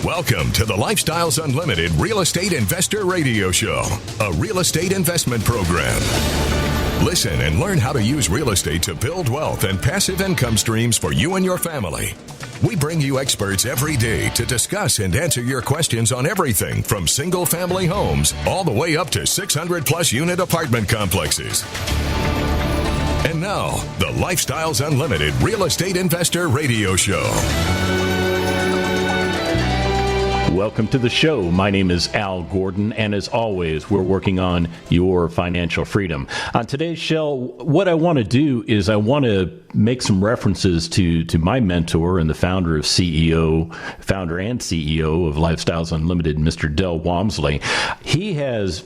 Welcome to the Lifestyles Unlimited Real Estate Investor Radio Show, a real estate investment program. Listen and learn how to use real estate to build wealth and passive income streams for you and your family. We bring you experts every day to discuss and answer your questions on everything from single-family homes all the way up to 600-plus unit apartment complexes. And now, the Lifestyles Unlimited Real Estate Investor Radio Show. Welcome to the show. My name is Al Gordon, and as always, we're working on your financial freedom. On today's show, what I want to do is I want to make some references to my mentor and the founder and CEO of Lifestyles Unlimited, Mr. Dell Walmsley. He has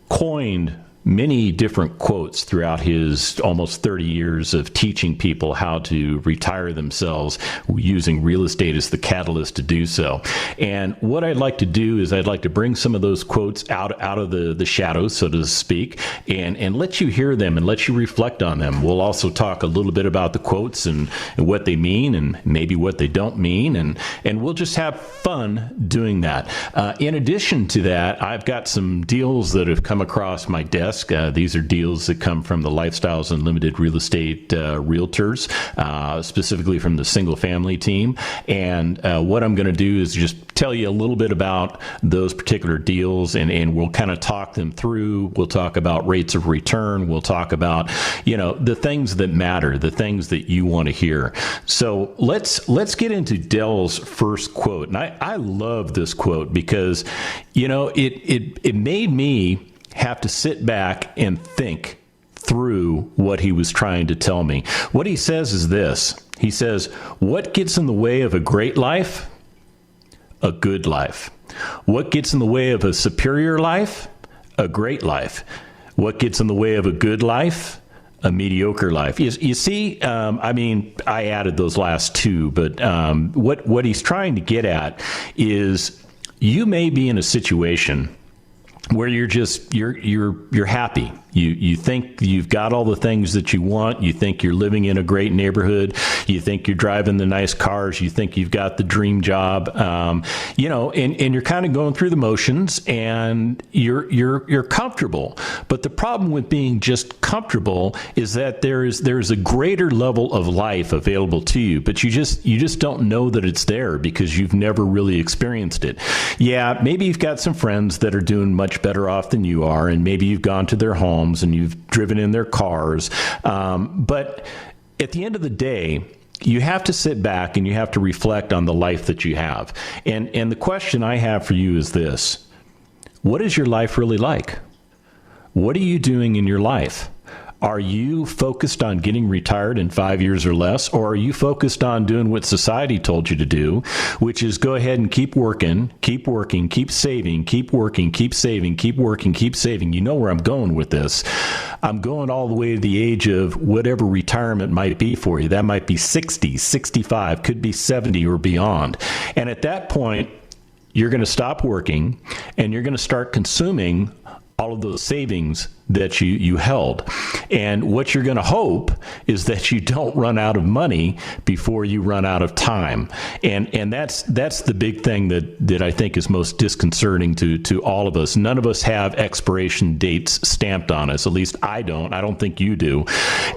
coined many different quotes throughout his almost 30 years of teaching people how to retire themselves using real estate as the catalyst to do so. And what I'd like to do is I'd like to bring some of those quotes out of the shadows, so to speak, and let you hear them and let you reflect on them. We'll also talk a little bit about the quotes and what they mean and maybe what they don't mean, and we'll just have fun doing that. In addition to that, I've got some deals that have come across my desk. These are deals that come from the Lifestyles Unlimited Real Estate Realtors, specifically from the single family team. And what I'm going to do is just tell you a little bit about those particular deals, and we'll kind of talk them through. We'll talk about rates of return. We'll talk about, the things that matter, the things that you want to hear. So let's get into Dell's first quote. And I love this quote because, it made me have to sit back and think through what he was trying to tell me. What he says is this. He says, what gets in the way of a great life? A good life. What gets in the way of a superior life? A great life. What gets in the way of a good life? A mediocre life. You see, I added those last two, but what he's trying to get at is you may be in a situation where you're happy. You think you've got all the things that you want. You think you're living in a great neighborhood. You think you're driving the nice cars. You think you've got the dream job. And you're kind of going through the motions, and you're comfortable. But the problem with being just comfortable is that there's a greater level of life available to you, but you just don't know that it's there because you've never really experienced it. Yeah, maybe you've got some friends that are doing much better off than you are, and maybe you've gone to their homes and you've driven in their cars. But at the end of the day, you have to sit back and you have to reflect on the life that you have. And the question I have for you is this: what is your life really like? What are you doing in your life? Are you focused on getting retired in 5 years or less, or are you focused on doing what society told you to do, which is go ahead and keep working, keep saving, keep working, keep saving, keep working, keep saving? You know where I'm going with this. I'm going all the way to the age of whatever retirement might be for you. That might be 60, 65, could be 70 or beyond. And at that point, you're going to stop working and you're going to start consuming all of those savings that you held. And what you're going to hope is that you don't run out of money before you run out of time. And that's the big thing that I think is most disconcerting to all of us. None of us have expiration dates stamped on us. At least I don't. I don't think you do.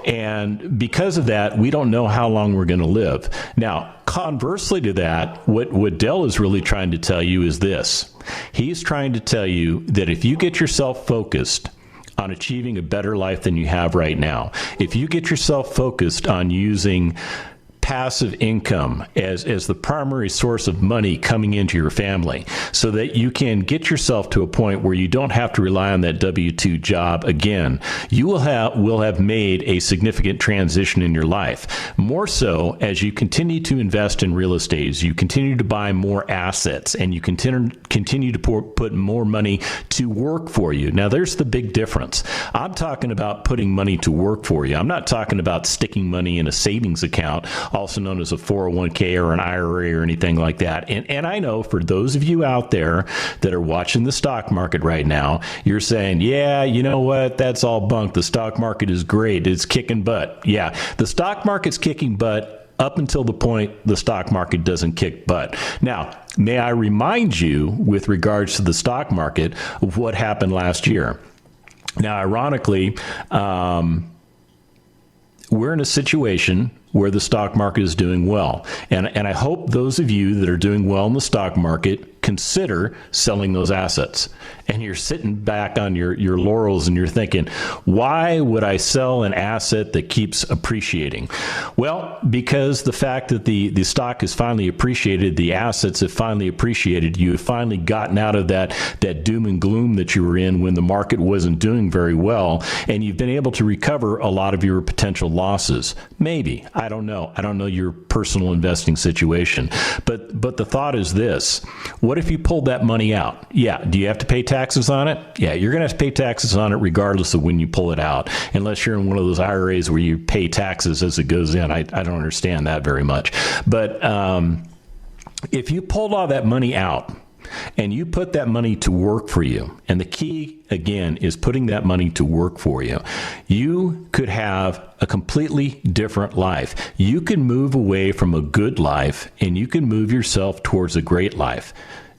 And because of that, we don't know how long we're going to live. Now, conversely to that, what Dell is really trying to tell you is this. He's trying to tell you that if you get yourself focused on achieving a better life than you have right now, if you get yourself focused on using passive income as the primary source of money coming into your family so that you can get yourself to a point where you don't have to rely on that W-2 job again, you will have made a significant transition in your life. More so as you continue to invest in real estate, as you continue to buy more assets, and you continue to put more money to work for you. Now, there's the big difference. I'm talking about putting money to work for you. I'm not talking about sticking money in a savings account, also known as a 401k or an IRA or anything like that. And I know for those of you out there that are watching the stock market right now, you're saying, yeah, you know what? That's all bunk. The stock market is great. It's kicking butt. Yeah, the stock market's kicking butt up until the point the stock market doesn't kick butt. Now, may I remind you, with regards to the stock market, of what happened last year. Now, ironically, we're in a situation where the stock market is doing well. And I hope those of you that are doing well in the stock market consider selling those assets. And you're sitting back on your laurels and you're thinking, why would I sell an asset that keeps appreciating? Well, because the fact that the stock has finally appreciated, the assets have finally appreciated, you have finally gotten out of that doom and gloom that you were in when the market wasn't doing very well, and you've been able to recover a lot of your potential losses. Maybe. I don't know. I don't know your personal investing situation. But the thought is this. What if you pulled that money out? Yeah. Do you have to pay taxes on it? Yeah, you're going to have to pay taxes on it regardless of when you pull it out, unless you're in one of those IRAs where you pay taxes as it goes in. I don't understand that very much. But if you pulled all that money out and you put that money to work for you, and the key, again, is putting that money to work for you, you could have a completely different life. You can move away from a good life and you can move yourself towards a great life.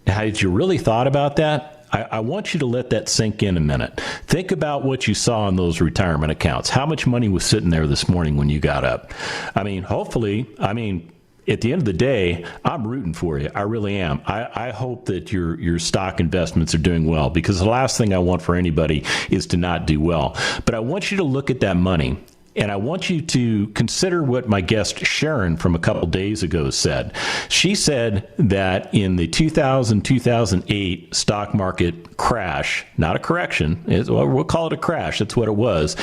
Had you really thought about that? I want you to let that sink in a minute. Think about what you saw in those retirement accounts. How much money was sitting there this morning when you got up? At the end of the day, I'm rooting for you. I really am. I hope that your stock investments are doing well, because the last thing I want for anybody is to not do well. But I want you to look at that money, and I want you to consider what my guest Sharon from a couple days ago said. She said that in the 2000-2008 stock market crash, not a correction, we'll call it a crash, that's what it was,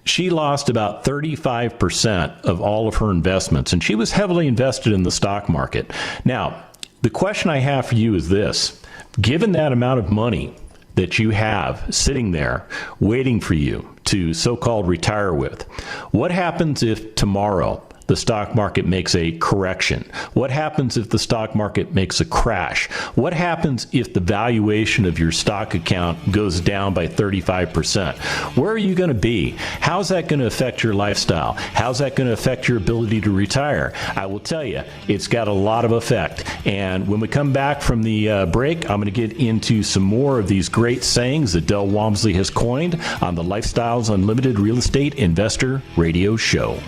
she lost about 35% of all of her investments, and she was heavily invested in the stock market. Now, the question I have for you is this. Given that amount of money that you have sitting there waiting for you to so-called retire with, what happens if tomorrow the stock market makes a correction? What happens if the stock market makes a crash? What happens if the valuation of your stock account goes down by 35%? Where are you going to be? How's that going to affect your lifestyle? How's that going to affect your ability to retire? I will tell you, it's got a lot of effect. And when we come back from the break, I'm going to get into some more of these great sayings that Dell Walmsley has coined on the Lifestyles Unlimited Real Estate Investor Radio Show.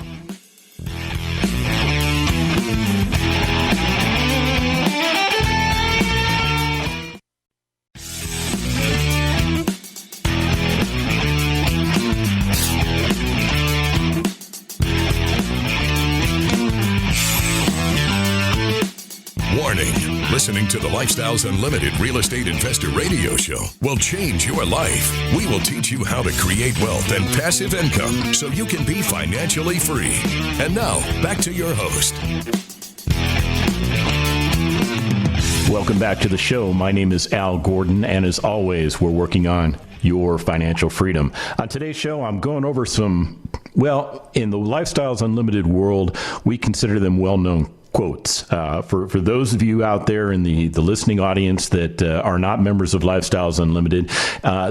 Warning. Listening to the Lifestyles Unlimited Real Estate Investor Radio Show will change your life. We will teach you how to create wealth and passive income so you can be financially free. And now, back to your host. Welcome back to the show. My name is Al Gordon, and as always, we're working on your financial freedom. On today's show, I'm going over some, in the Lifestyles Unlimited world, we consider them well-known quotes. For those of you out there in the listening audience that are not members of Lifestyles Unlimited,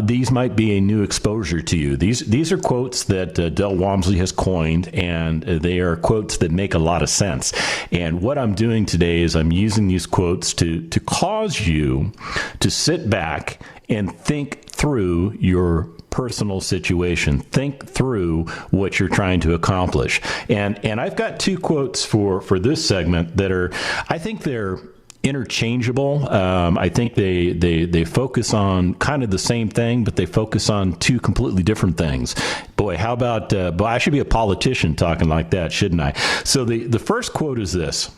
these might be a new exposure to you. These are quotes that Dell Walmsley has coined, and they are quotes that make a lot of sense. And what I'm doing today is I'm using these quotes to cause you to sit back and think through your personal situation. Think through what you're trying to accomplish. And I've got two quotes for this segment that are, I think they're interchangeable. I think they focus on kind of the same thing, but they focus on two completely different things. Boy, how about, I should be a politician talking like that, shouldn't I? So the first quote is this.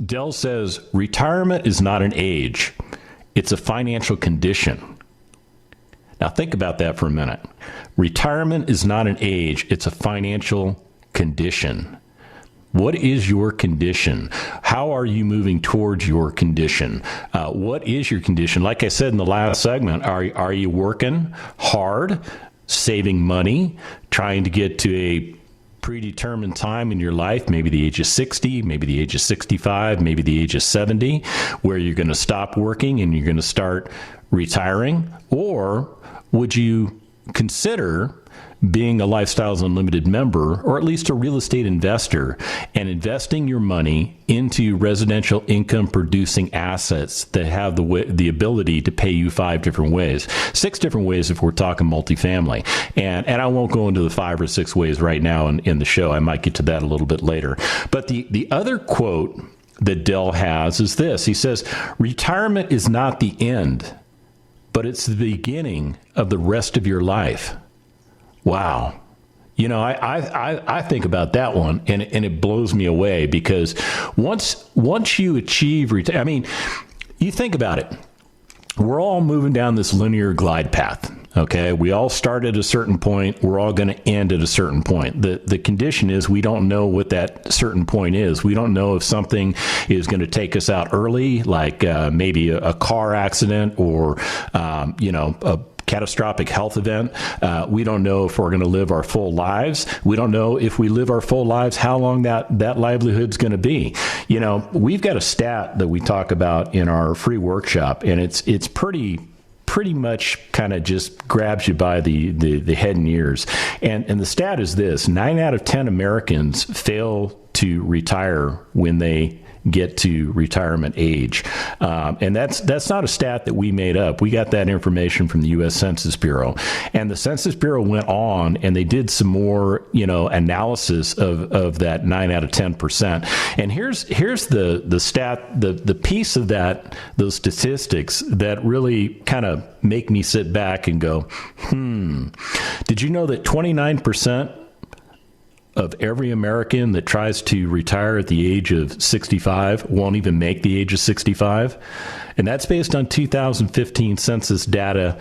Dell says, "Retirement is not an age. It's a financial condition." Now think about that for a minute. Retirement is not an age, it's a financial condition. What is your condition? How are you moving towards your condition? What is your condition? Like I said in the last segment, are you working hard, saving money, trying to get to a predetermined time in your life, maybe the age of 60, maybe the age of 65, maybe the age of 70, where you're going to stop working and you're going to start retiring? Or would you consider being a Lifestyles Unlimited member, or at least a real estate investor, and investing your money into residential income producing assets that have the ability to pay you 5 different ways, 6 different ways if we're talking multifamily. And I won't go into the 5 or 6 ways right now in the show. I might get to that a little bit later. But the other quote that Dell has is this. He says, retirement is not the end, but it's the beginning of the rest of your life. Wow. You know, I think about that one, and it blows me away, because once you achieve I mean, you think about it. We're all moving down this linear glide path. Okay, we all start at a certain point. We're all going to end at a certain point. The condition is we don't know what that certain point is. We don't know if something is going to take us out early, like maybe a car accident or, a catastrophic health event. We don't know if we're going to live our full lives. We don't know if we live our full lives, how long that livelihood's going to be. You know, we've got a stat that we talk about in our free workshop, and it's pretty much kind of just grabs you by the head and ears. And the stat is this: 9 out of 10 Americans fail to retire when they get to retirement age. And that's not a stat that we made up. We got that information from the U.S. Census Bureau. And the Census Bureau went on and they did some more, analysis of that 9 out of 10%. And here's the stat, the piece of those statistics that really kind of make me sit back and go, did you know that 29% of every American that tries to retire at the age of 65 won't even make the age of 65? And that's based on 2015 census data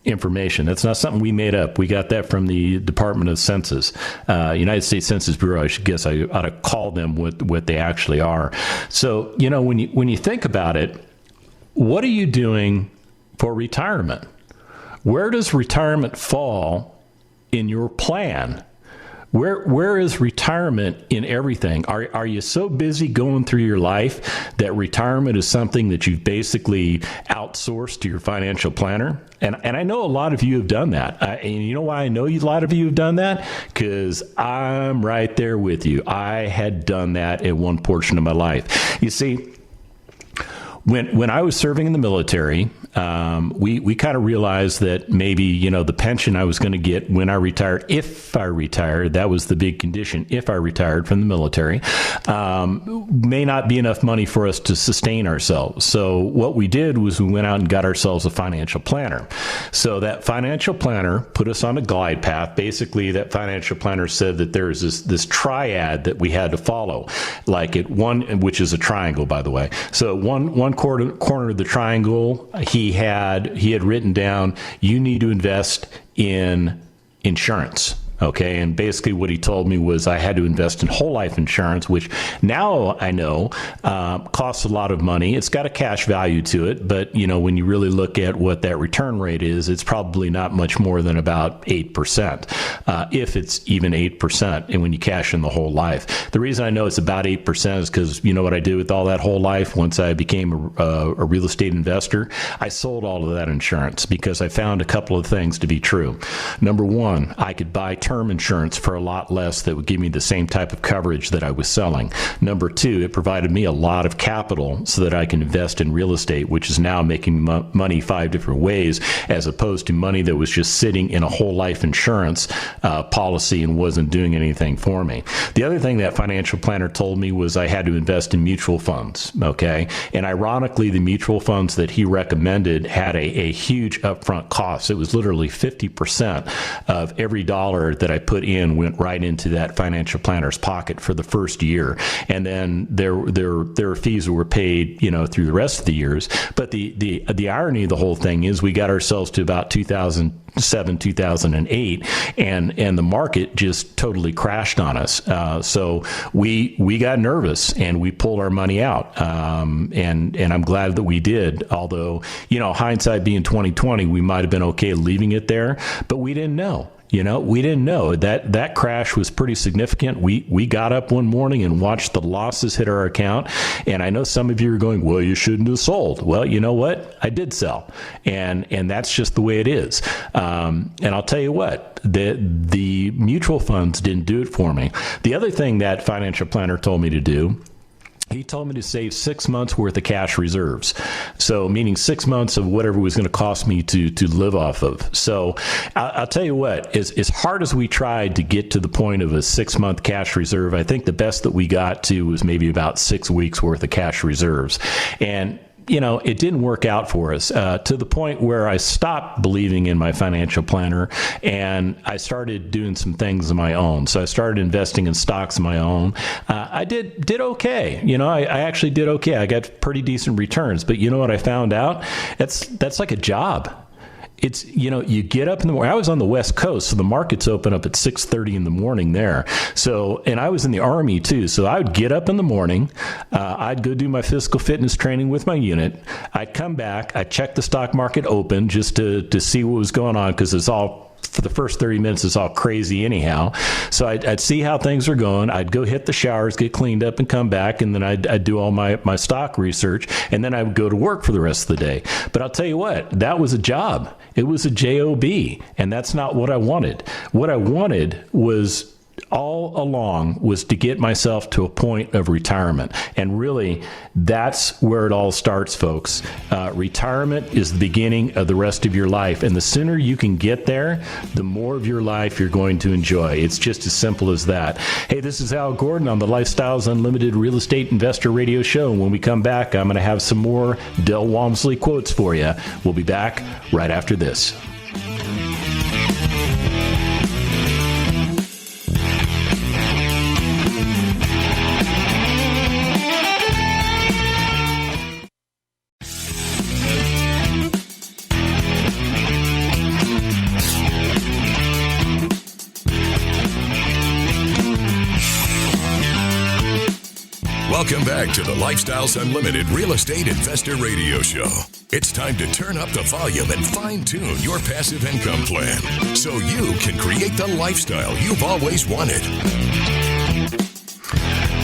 information. That's not something we made up. We got that from the Department of Census, United States Census Bureau. I should guess I ought to call them what they actually are. So, when you think about it, what are you doing for retirement? Where does retirement fall in your plan? Where is retirement in everything? Are you so busy going through your life that retirement is something that you've basically outsourced to your financial planner? And I know a lot of you have done that. And you know why I know a lot of you have done that? Because I'm right there with you. I had done that at one portion of my life. You see, when I was serving in the military, we kind of realized that maybe, the pension I was going to get when I retired, if I retired, that was the big condition, if I retired from the military, may not be enough money for us to sustain ourselves. So what we did was we went out and got ourselves a financial planner. So that financial planner put us on a glide path. Basically, that financial planner said that there is this triad that we had to follow, like at one, which is a triangle, by the way. So one corner of the triangle, he had written down, you need to invest in insurance. Okay. And basically what he told me was I had to invest in whole life insurance, which now I know costs a lot of money. It's got a cash value to it. But, when you really look at what that return rate is, it's probably not much more than about 8%, if it's even 8%. And when you cash in the whole life, the reason I know it's about 8% is because you know what I did with all that whole life? Once I became a real estate investor, I sold all of that insurance because I found a couple of things to be true. Number one, I could buy term insurance for a lot less that would give me the same type of coverage that I was selling. Number two, it provided me a lot of capital so that I can invest in real estate, which is now making money 5 different ways, as opposed to money that was just sitting in a whole life insurance policy and wasn't doing anything for me. The other thing that financial planner told me was I had to invest in mutual funds. Okay. And ironically, the mutual funds that he recommended had a huge upfront cost. It was literally 50% of every dollar that I put in went right into that financial planner's pocket for the first year. And then there were fees that were paid, through the rest of the years. But the irony of the whole thing is we got ourselves to about 2007, 2008, and the market just totally crashed on us. So we got nervous and we pulled our money out. And I'm glad that we did. Although, hindsight being 2020, we might have been okay leaving it there, but we didn't know. We didn't know that crash was pretty significant. We got up one morning and watched the losses hit our account. And I know some of you are going, well, you shouldn't have sold. Well, you know what? I did sell. And that's just the way it is. And I'll tell you what, the mutual funds didn't do it for me. The other thing that financial planner told me to do, he told me to save 6 months worth of cash reserves. So meaning 6 months of whatever was going to cost me to live off of. So I'll tell you what, as hard as we tried to get to the point of a 6 month cash reserve, I think the best that we got to was maybe about 6 weeks worth of cash reserves. And it didn't work out for us to the point where I stopped believing in my financial planner and I started doing some things on my own. So I started investing in stocks on my own. I did okay. I actually did okay. I got pretty decent returns. But you know what I found out? That's like a job. It's, you get up in the morning. I was on the West Coast, so the markets open up at 6:30 in the morning there. So, and I was in the Army too. So I would get up in the morning. I'd go do my physical fitness training with my unit. I'd come back. I'd check the stock market open just to see what was going on, because it's all, for the first 30 minutes, it's all crazy anyhow. So I'd see how things are going. I'd go hit the showers, get cleaned up, and come back, and then I'd do all my stock research, and then I would go to work for the rest of the day. But I'll tell you what, that was a job. It was a job, and that's not what I wanted. What I wanted was, all along, was to get myself to a point of retirement. And really, that's where it all starts, folks. Retirement is the beginning of the rest of your life. And the sooner you can get there, the more of your life you're going to enjoy. It's just as simple as that. Hey, this is Al Gordon on the Lifestyles Unlimited Real Estate Investor Radio Show. And when we come back, I'm going to have some more Dell Walmsley quotes for you. We'll be back right after this. Welcome back to the Lifestyles Unlimited Real Estate Investor Radio Show. It's time to turn up the volume and fine-tune your passive income plan so you can create the lifestyle you've always wanted.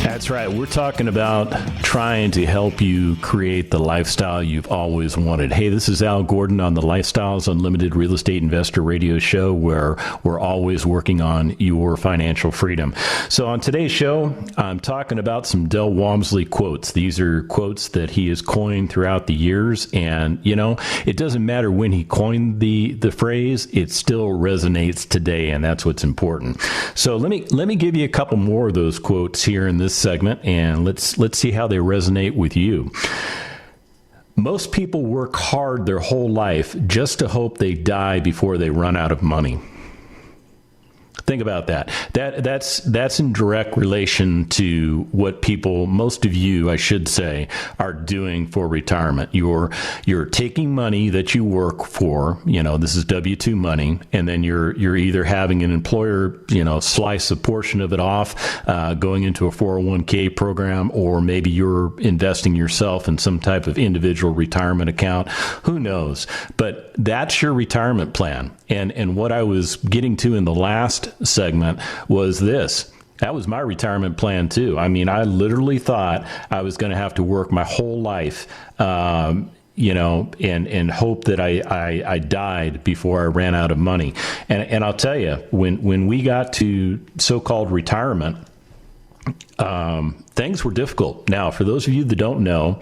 That's right. We're talking about trying to help you create the lifestyle you've always wanted. Hey, this is Al Gordon on the Lifestyles Unlimited Real Estate Investor Radio Show, where we're always working on your financial freedom. So on today's show, I'm talking about some Dell Walmsley quotes. These are quotes that he has coined throughout the years. And, it doesn't matter when he coined the phrase, it still resonates today. And that's what's important. So let me give you a couple more of those quotes here in this segment, and let's see how they resonate with you. Most people work hard their whole life just to hope they die before they run out of money. Think about that. That's in direct relation to what people, most of you, I should say, are doing for retirement. You're taking money that you work for, this is W-2 money, and then you're either having an employer, slice a portion of it off, going into a 401k program, or maybe you're investing yourself in some type of individual retirement account. Who knows? But that's your retirement plan. And what I was getting to in the last segment was this. That was my retirement plan too. I mean, I literally thought I was going to have to work my whole life, and hope that I died before I ran out of money. And I'll tell you, when we got to so-called retirement, things were difficult. Now, for those of you that don't know,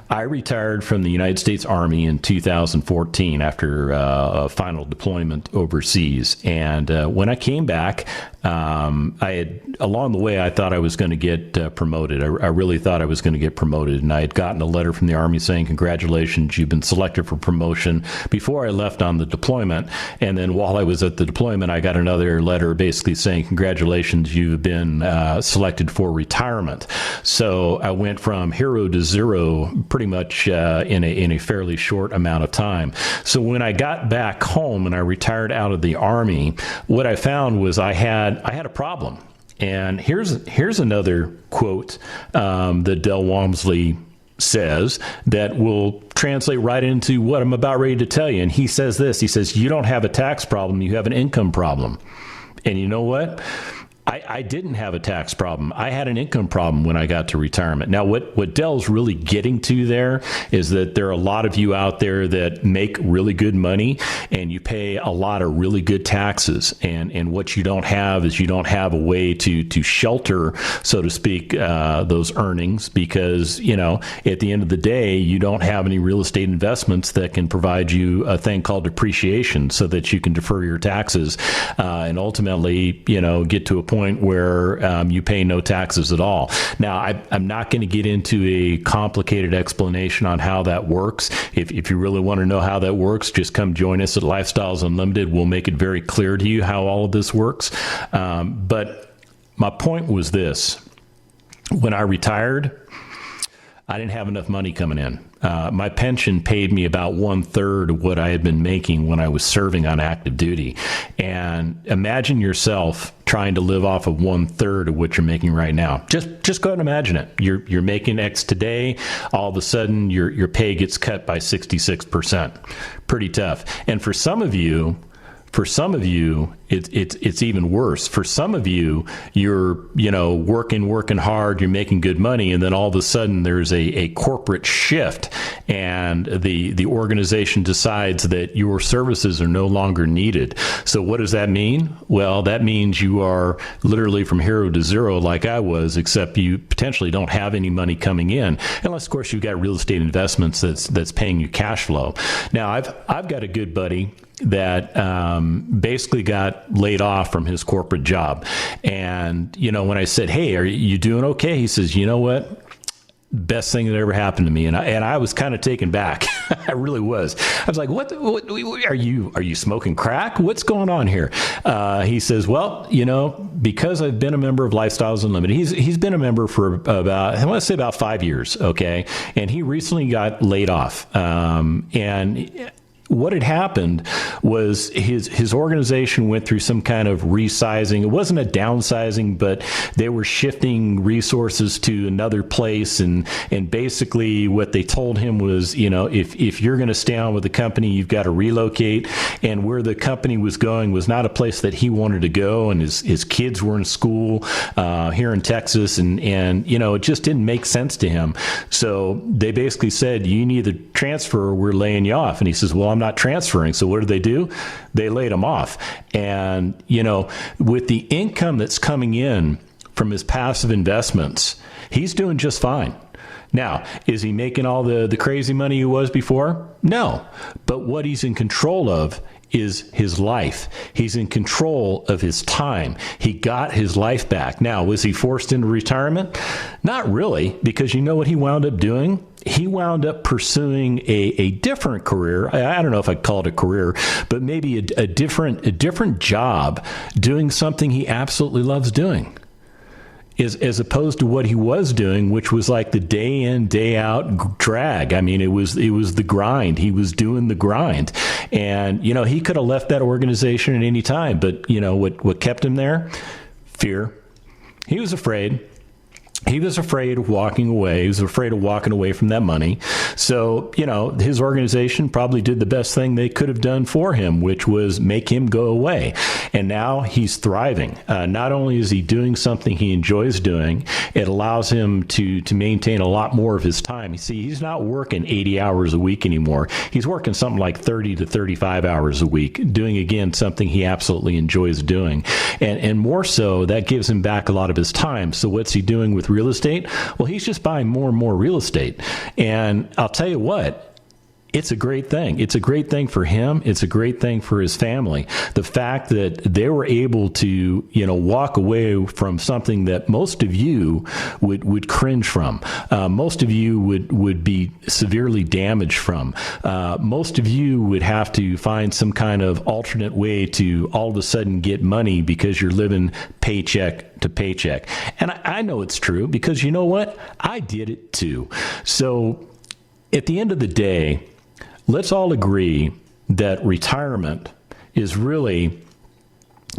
I retired from the United States Army in 2014 after a final deployment overseas. And when I came back, along the way, I thought I was going to get promoted. I really thought I was going to get promoted. And I had gotten a letter from the Army saying, congratulations, you've been selected for promotion, before I left on the deployment. And then while I was at the deployment, I got another letter basically saying, congratulations, you've been selected for retirement. So I went from hero to zero pretty much in a fairly short amount of time. So when I got back home and I retired out of the Army, what I found was I had a problem. And here's another quote that Dell Walmsley says that will translate right into what I'm about ready to tell you. And he says this, he says, you don't have a tax problem, you have an income problem. And you know what? I didn't have a tax problem. I had an income problem when I got to retirement. Now, what Dell's really getting to there is that there are a lot of you out there that make really good money and you pay a lot of really good taxes. And what you don't have is you don't have a way to shelter, so to speak, those earnings because, at the end of the day, you don't have any real estate investments that can provide you a thing called depreciation so that you can defer your taxes and ultimately, get to a point where you pay no taxes at all. Now, I'm not going to get into a complicated explanation on how that works. If you really want to know how that works, just come join us at Lifestyles Unlimited. We'll make it very clear to you how all of this works. But my point was this. When I retired, I didn't have enough money coming in. My pension paid me about 1/3 of what I had been making when I was serving on active duty. And imagine yourself trying to live off of 1/3 of what you're making right now. Just go ahead and imagine it. You're making X today. All of a sudden, your pay gets cut by 66%. Pretty tough. And for some of you, it's even worse. For some of you, you're working hard, you're making good money, and then all of a sudden there's a corporate shift, and the organization decides that your services are no longer needed. So what does that mean? Well, that means you are literally from hero to zero, like I was, except you potentially don't have any money coming in, unless of course you've got real estate investments that's paying you cash flow. Now I've got a good buddy that basically got laid off from his corporate job. And, when I said, hey, are you doing okay? He says, you know what? Best thing that ever happened to me. And I was kind of taken back. I really was. I was like, what are you smoking crack? What's going on here? He says, well, because I've been a member of Lifestyles Unlimited, he's been a member for about 5 years. Okay. And he recently got laid off. And what had happened was his organization went through some kind of resizing. It wasn't a downsizing, but they were shifting resources to another place. And basically what they told him was, if you're going to stay on with the company, you've got to relocate. And where the company was going was not a place that he wanted to go. And his kids were in school here in Texas. And it just didn't make sense to him. So they basically said, you need to transfer or we're laying you off. And he says, well, I'm not transferring. So what do? They laid him off. And, with the income that's coming in from his passive investments, he's doing just fine. Now, is he making all the crazy money he was before? No. But what he's in control of is his life. He's in control of his time. He got his life back. Now, was he forced into retirement? Not really, because you know what he wound up doing? He wound up pursuing a different career. I don't know if I'd call it a career, but maybe a different job doing something he absolutely loves doing. As opposed to what he was doing, which was like the day in, day out drag. I mean, it was the grind. He was doing the grind. And, he could have left that organization at any time. But, what kept him there? Fear. He was afraid. He was afraid of walking away. He was afraid of walking away from that money. So, his organization probably did the best thing they could have done for him, which was make him go away. And now he's thriving. Not only is he doing something he enjoys doing, it allows him to maintain a lot more of his time. You see, he's not working 80 hours a week anymore. He's working something like 30 to 35 hours a week, doing, again, something he absolutely enjoys doing. And more so, that gives him back a lot of his time. So what's he doing with real estate? Well, he's just buying more and more real estate. And I'll tell you what, it's a great thing. It's a great thing for him. It's a great thing for his family. The fact that they were able to, walk away from something that most of you would cringe from. Most of you would be severely damaged from. Most of you would have to find some kind of alternate way to all of a sudden get money because you're living paycheck to paycheck. And I know it's true because you know what? I did it too. So at the end of the day, let's all agree that retirement is really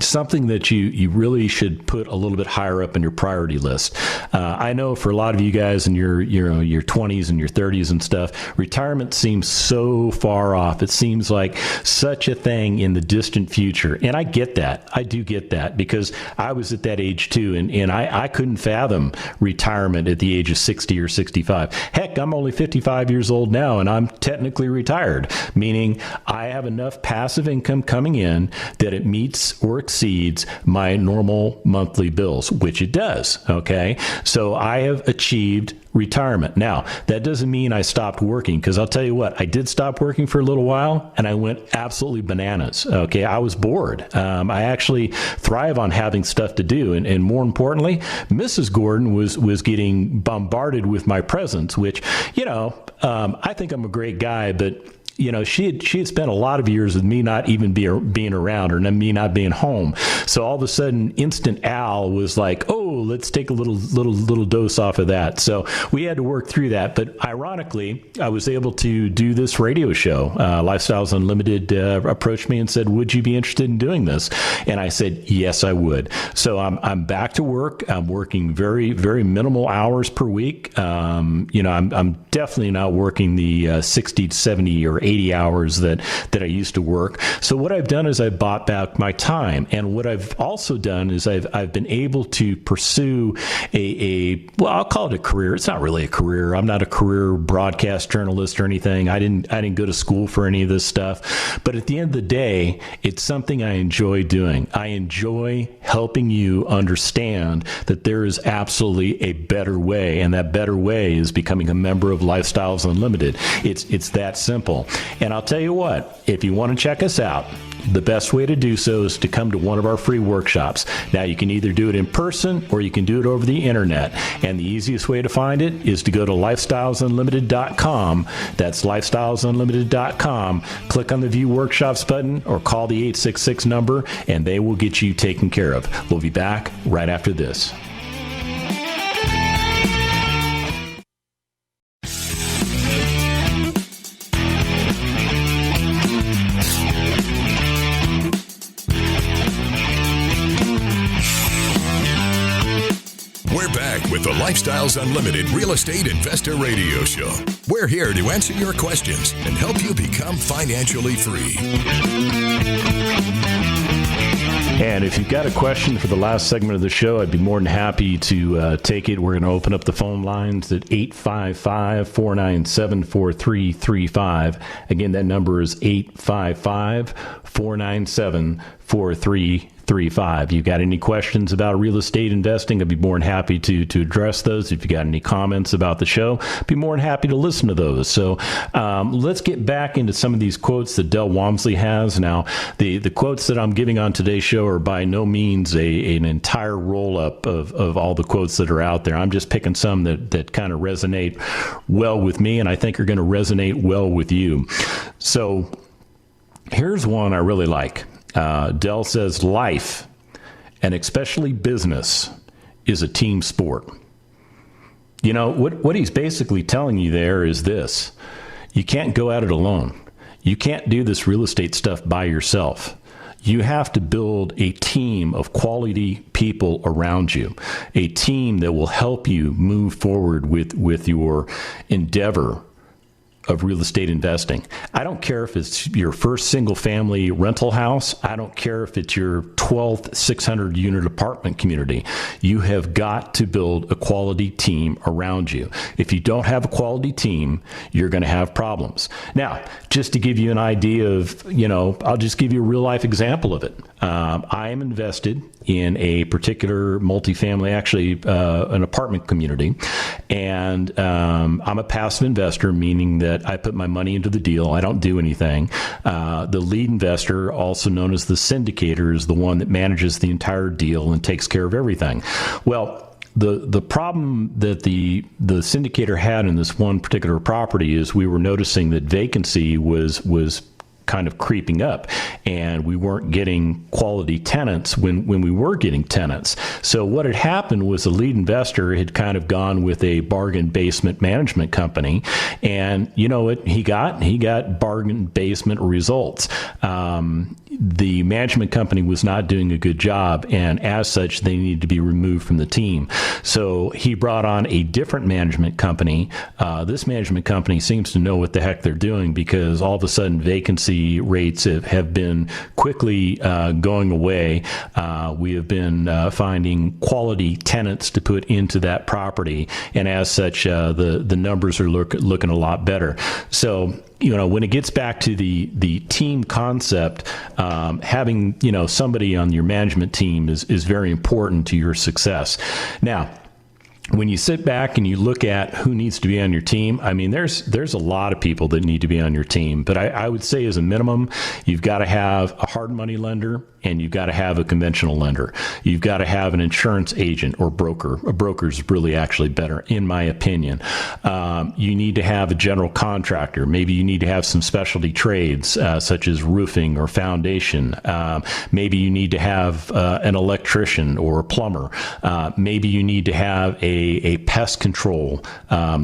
something that you really should put a little bit higher up in your priority list. I know for a lot of you guys in your 20s and your 30s and stuff, retirement seems so far off. It seems like such a thing in the distant future. And I get that. I do get that, because I was at that age too. And I couldn't fathom retirement at the age of 60 or 65. Heck, I'm only 55 years old now, and I'm technically retired, meaning I have enough passive income coming in that it meets or exceeds my normal monthly bills, which it does. Okay. So I have achieved retirement. Now, that doesn't mean I stopped working, because I'll tell you what, I did stop working for a little while and I went absolutely bananas. Okay. I was bored. I actually thrive on having stuff to do. And more importantly, Mrs. Gordon was getting bombarded with my presence, which, I think I'm a great guy, but she had spent a lot of years with me not even being around, or me not being home. So all of a sudden, Instant Al was like, "Oh, let's take a little dose off of that." So we had to work through that. But ironically, I was able to do this radio show. Lifestyles Unlimited approached me and said, "Would you be interested in doing this?" And I said, "Yes, I would." So I'm back to work. I'm working very, very minimal hours per week. I'm definitely not working the 60 to 70 or 80 hours that I used to work. So what I've done is I've bought back my time. And what I've also done is I've been able to pursue well, I'll call it a career. It's not really a career. I'm not a career broadcast journalist or anything. I didn't go to school for any of this stuff. But at the end of the day, it's something I enjoy doing. I enjoy helping you understand that there is absolutely a better way. And that better way is becoming a member of Lifestyles Unlimited. It's that simple. And I'll tell you what, if you want to check us out, the best way to do so is to come to one of our free workshops. Now, you can either do it in person or you can do it over the internet. And the easiest way to find it is to go to lifestylesunlimited.com. That's lifestylesunlimited.com. Click on the View Workshops button or call the 866 number, and they will get you taken care of. We'll be back right after this. We're back with the Lifestyles Unlimited Real Estate Investor Radio Show. We're here to answer your questions and help you become financially free. And if you've got a question for the last segment of the show, I'd be more than happy to take it. We're going to open up the phone lines at 855-497-4335. Again, that number is 855-497-4335. You got any questions about real estate investing? I'd be more than happy to address those. If you got any comments about the show, I'd be more than happy to listen to those. So let's get back into some of these quotes that Dell Walmsley has. Now, the quotes that I'm giving on today's show are by no means an entire roll-up of all the quotes that are out there. I'm just picking some that kind of resonate well with me, and I think are going to resonate well with you. So here's one I really like. Dell says, life, and especially business, is a team sport. What he's basically telling you there is this. You can't go at it alone. You can't do this real estate stuff by yourself. You have to build a team of quality people around you, a team that will help you move forward with your endeavor of real estate investing. I don't care if it's your first single family rental house. I don't care if it's your 12th 600 unit apartment community. You have got to build a quality team around you. If you don't have a quality team, you're going to have problems. Now, just to give you an idea of, I'll just give you a real life example of it. I am invested in a particular multifamily, actually an apartment community, and I'm a passive investor, meaning that I put my money into the deal. I don't do anything. The lead investor, also known as the syndicator, is the one that manages the entire deal and takes care of everything. Well, the problem that the syndicator had in this one particular property is we were noticing that vacancy was kind of creeping up, and we weren't getting quality tenants when we were getting tenants. So what had happened was the lead investor had kind of gone with a bargain basement management company, and you know what he got? He got bargain basement results. The management company was not doing a good job, and as such, they needed to be removed from the team. So he brought on a different management company. This management company seems to know what the heck they're doing, because all of a sudden vacancy rates have been quickly going away. We have been finding quality tenants to put into that property, and as such, the numbers are looking a lot better. So, you know, when it gets back to the team concept, having, you know, somebody on your management team is very important to your success. Now, when you sit back and you look at who needs to be on your team, I mean, there's a lot of people that need to be on your team. But I would say as a minimum, you've got to have a hard money lender, and you've got to have a conventional lender. You've got to have an insurance agent or broker. A broker is really actually better, in my opinion. You need to have a general contractor. Maybe you need to have some specialty trades, such as roofing or foundation. Maybe you need to have an electrician or a plumber. Maybe you need to have a pest control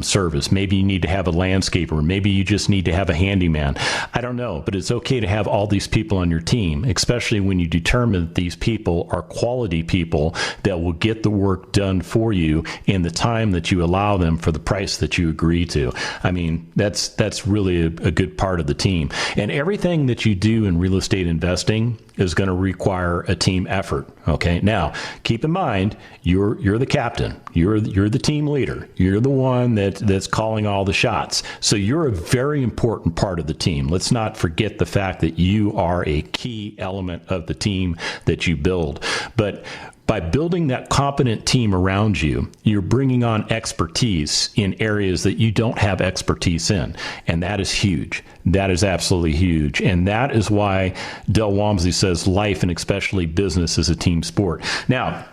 service. Maybe you need to have a landscaper. Maybe you just need to have a handyman. I don't know, but it's okay to have all these people on your team, especially when you determine that these people are quality people that will get the work done for you in the time that you allow them for the price that you agree to. I mean, that's really a good part of the team. And everything that you do in real estate investing is going to require a team effort. Okay. Now, keep in mind, you're the captain. You're the team leader. You're the one that's calling all the shots. So you're a very important part of the team. Let's not forget the fact that you are a key element of the team that you build. But by building that competent team around you, you're bringing on expertise in areas that you don't have expertise in. And that is huge. That is absolutely huge. And that is why Dell Walmsley says life, and especially business, is a team sport. Now,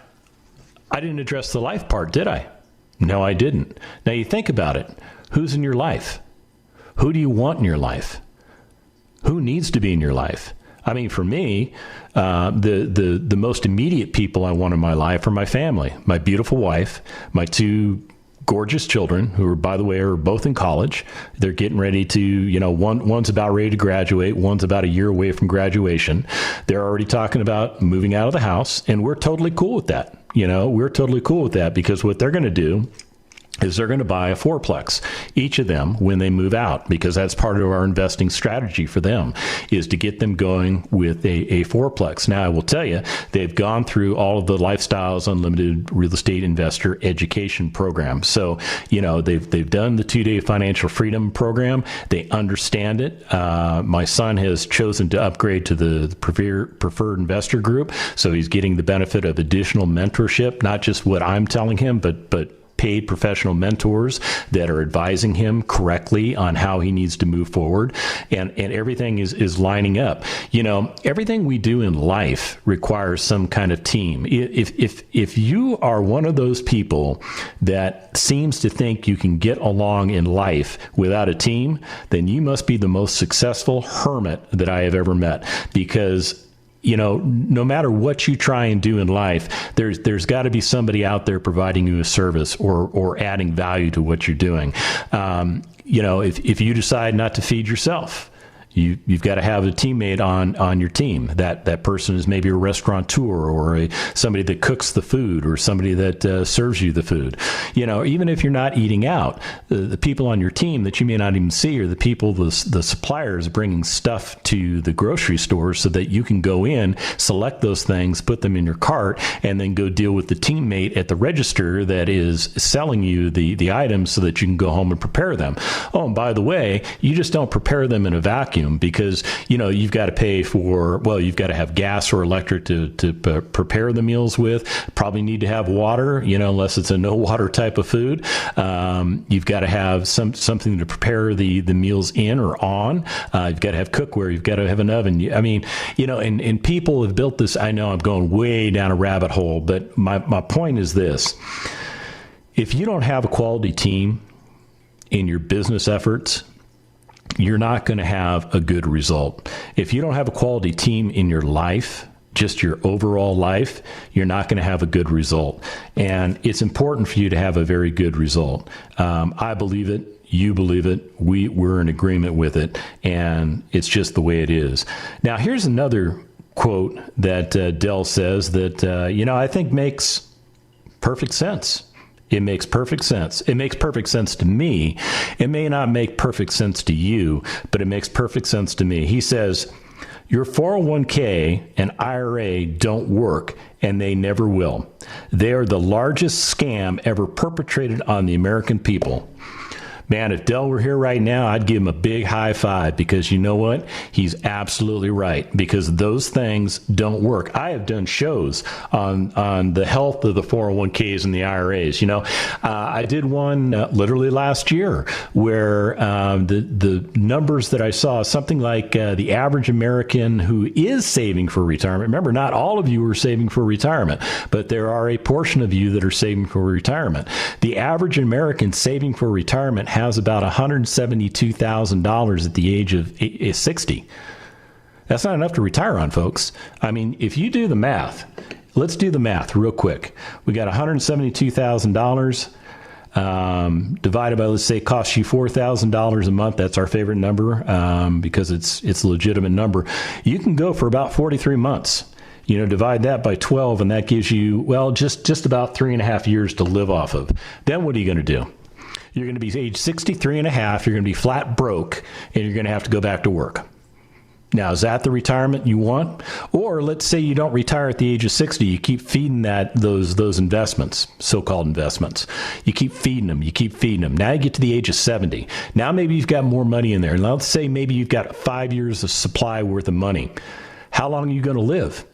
I didn't address the life part, did I? No, I didn't. Now, you think about it. Who's in your life? Who do you want in your life? Who needs to be in your life? I mean, for me, the most immediate people I want in my life are my family, my beautiful wife, my two gorgeous children, who are, by the way, are both in college. They're getting ready to, you know, one's about ready to graduate. One's about a year away from graduation. They're already talking about moving out of the house, and we're totally cool with that. You know, we're totally cool with that, because what they're going to do is they're going to buy a fourplex, each of them, when they move out, because that's part of our investing strategy for them, is to get them going with a fourplex. Now, I will tell you, they've gone through all of the Lifestyles Unlimited Real Estate Investor Education Program. So, you know, they've done the 2-day financial freedom program. They understand it. My son has chosen to upgrade to the preferred investor group, so he's getting the benefit of additional mentorship, not just what I'm telling him, but paid professional mentors that are advising him correctly on how he needs to move forward. And everything is lining up. You know, everything we do in life requires some kind of team. If you are one of those people that seems to think you can get along in life without a team, then you must be the most successful hermit that I have ever met, because you know, no matter what you try and do in life, there's got to be somebody out there providing you a service or adding value to what you're doing. You know, if you decide not to feed yourself, you've got to have a teammate on your team. That person is maybe a restaurateur, or somebody that cooks the food, or somebody that serves you the food. You know, even if you're not eating out, the people on your team that you may not even see are the people, the suppliers bringing stuff to the grocery store, so that you can go in, select those things, put them in your cart, and then go deal with the teammate at the register that is selling you the items, so that you can go home and prepare them. Oh, and by the way, you just don't prepare them in a vacuum, because, you know, you've got to pay for, well, you've got to have gas or electric to prepare the meals with. Probably need to have water, you know, unless it's a no water type of food. You've got to have something to prepare the meals in or on. You've got to have cookware. You've got to have an oven. I mean, you know, and people have built this. I know I'm going way down a rabbit hole, but my point is this. If you don't have a quality team in your business efforts, you're not going to have a good result. If you don't have a quality team in your life, just your overall life, you're not going to have a good result. And it's important for you to have a very good result. I believe it. You believe it. We're in agreement with it. And it's just the way it is. Now, here's another quote that Dell says that, I think makes perfect sense. It makes perfect sense. It makes perfect sense to me. It may not make perfect sense to you, but it makes perfect sense to me. He says, your 401k and IRA don't work, and they never will. They are the largest scam ever perpetrated on the American people. Man, if Dell were here right now, I'd give him a big high five, because you know what? He's absolutely right, because those things don't work. I have done shows on the health of the 401ks and the IRAs. I did one literally last year where the numbers that I saw, something like the average American who is saving for retirement. Remember, not all of you are saving for retirement, but there are a portion of you that are saving for retirement. The average American saving for retirement has about $172,000 at the age of 60. That's not enough to retire on, folks. I mean, if you do the math, let's do the math real quick. We got $172,000 divided by, let's say, it costs you $4,000 a month. That's our favorite number because it's a legitimate number. You can go for about 43 months. Divide that by 12, and that gives you, just about 3.5 years to live off of. Then what are you going to do? You're going to be age 63 and a half. You're going to be flat broke, and you're going to have to go back to work. Now, is that the retirement you want? Or let's say you don't retire at the age of 60. You keep feeding those investments, so-called investments. You keep feeding them. Now you get to the age of 70. Now maybe you've got more money in there. And let's say maybe you've got 5 years of supply worth of money. How long are you going to live?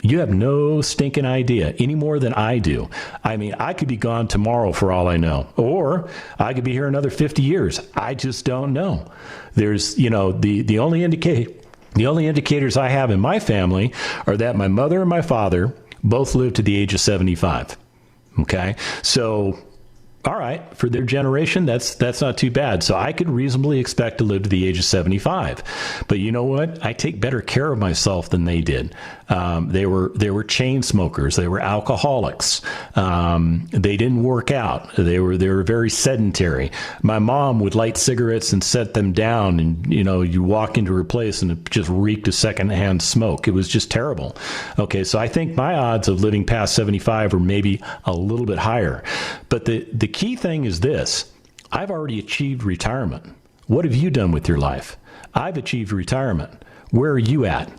You have no stinking idea, any more than I do. I mean, I could be gone tomorrow for all I know, or I could be here another 50 years. I just don't know. There's, the only indicators I have in my family are that my mother and my father both lived to the age of 75. Okay, so all right, for their generation, that's not too bad. So I could reasonably expect to live to the age of 75. But you know what? I take better care of myself than they did. They were chain smokers. They were alcoholics. They didn't work out. They were very sedentary. My mom would light cigarettes and set them down, and you walk into her place and it just reeked of secondhand smoke. It was just terrible. Okay, so I think my odds of living past 75 are maybe a little bit higher. But the key thing is this: I've already achieved retirement. What have you done with your life? I've achieved retirement. Where are you at?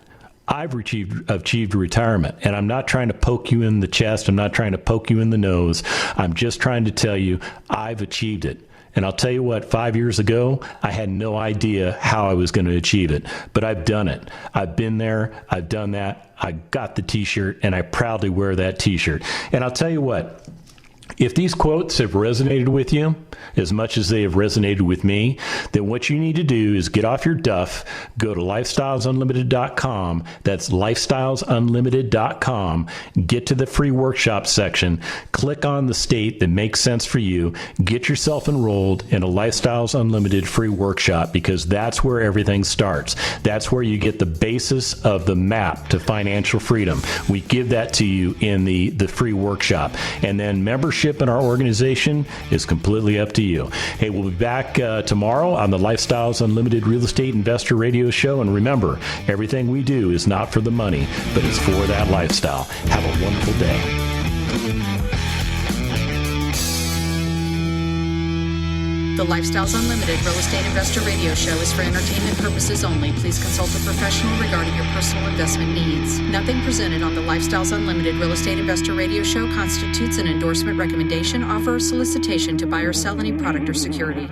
I've achieved retirement, and I'm not trying to poke you in the chest. I'm not trying to poke you in the nose. I'm just trying to tell you I've achieved it. And I'll tell you what, 5 years ago, I had no idea how I was going to achieve it, but I've done it. I've been there. I've done that. I got the T-shirt, and I proudly wear that T-shirt. And I'll tell you what, if these quotes have resonated with you as much as they have resonated with me, then what you need to do is get off your duff, go to lifestylesunlimited.com. That's lifestylesunlimited.com. Get to the free workshop section. Click on the state that makes sense for you. Get yourself enrolled in a Lifestyles Unlimited free workshop, because that's where everything starts. That's where you get the basis of the map to financial freedom. We give that to you in the free workshop. And then membership in our organization is completely up to you. Hey, we'll be back tomorrow on the Lifestyles Unlimited Real Estate Investor Radio Show. And remember, everything we do is not for the money, but it's for that lifestyle. Have a wonderful day. The Lifestyles Unlimited Real Estate Investor Radio Show is for entertainment purposes only. Please consult a professional regarding your personal investment needs. Nothing presented on the Lifestyles Unlimited Real Estate Investor Radio Show constitutes an endorsement, recommendation, offer, or solicitation to buy or sell any product or security.